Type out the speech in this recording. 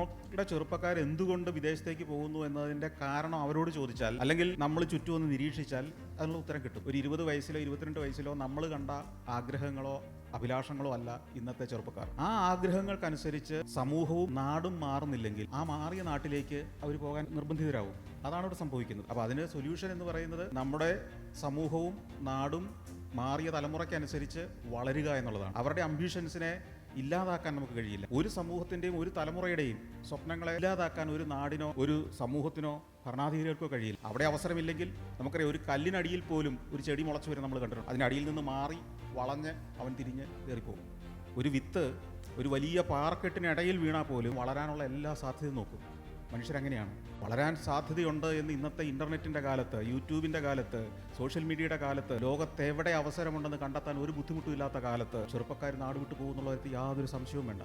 നമ്മുടെ ചെറുപ്പക്കാർ എന്തുകൊണ്ട് വിദേശത്തേക്ക് പോകുന്നു എന്നതിൻ്റെ കാരണം അവരോട് ചോദിച്ചാൽ, അല്ലെങ്കിൽ നമ്മൾ ചുറ്റും ഒന്ന് നിരീക്ഷിച്ചാൽ അതിനുള്ള ഉത്തരം കിട്ടും. ഒരു 20 വയസ്സിലോ 22 വയസ്സിലോ നമ്മൾ കണ്ട ആഗ്രഹങ്ങളോ അഭിലാഷങ്ങളോ അല്ല ഇന്നത്തെ ചെറുപ്പക്കാർ. ആ ആഗ്രഹങ്ങൾക്കനുസരിച്ച് സമൂഹവും നാടും മാറുന്നില്ലെങ്കിൽ ആ മാറിയ നാട്ടിലേക്ക് അവർ പോകാൻ നിർബന്ധിതരാകും. അതാണ് ഇവിടെ സംഭവിക്കുന്നത്. അപ്പോൾ അതിന് സൊല്യൂഷൻ എന്ന് പറയുന്നത് നമ്മുടെ സമൂഹവും നാടും മാറിയ തലമുറയ്ക്കനുസരിച്ച് വളരുക എന്നുള്ളതാണ്. അവരുടെ അംബിഷൻസിനെ ഇല്ലാതാക്കാൻ നമുക്ക് കഴിയില്ല. ഒരു സമൂഹത്തിൻ്റെയും ഒരു തലമുറയുടെയും സ്വപ്നങ്ങളെ ഇല്ലാതാക്കാൻ ഒരു നാടിനോ ഒരു സമൂഹത്തിനോ ഭരണാധികാരികൾക്കോ കഴിയില്ല. അവിടെ അവസരമില്ലെങ്കിൽ നമുക്കറിയാം, ഒരു കല്ലിനടിയിൽ പോലും ഒരു ചെടി മുളച്ചു വരും നമ്മൾ കണ്ടിട്ടുണ്ട്. അതിനടിയിൽ നിന്ന് മാറി വളഞ്ഞ് അവൻ തിരിഞ്ഞ് കയറിപ്പോകും. ഒരു വിത്ത് ഒരു വലിയ പാറക്കെട്ടിനിടയിൽ വീണാൽ പോലും വളരാനുള്ള എല്ലാ സാധ്യതയും നോക്കും. മനുഷ്യരങ്ങനെയാണ്. വളരാൻ സാധ്യതയുണ്ട് എന്ന് ഇന്നത്തെ ഇൻ്റർനെറ്റിൻ്റെ കാലത്ത്, യൂട്യൂബിൻ്റെ കാലത്ത്, സോഷ്യൽ മീഡിയയുടെ കാലത്ത്, ലോകത്തെവിടെ അവസരമുണ്ടെന്ന് കണ്ടെത്താൻ ഒരു ബുദ്ധിമുട്ടും ഇല്ലാത്ത കാലത്ത് ചെറുപ്പക്കാർ നാട് വിട്ടു പോകുന്നുള്ള യാതൊരു സംശയവും വേണ്ട.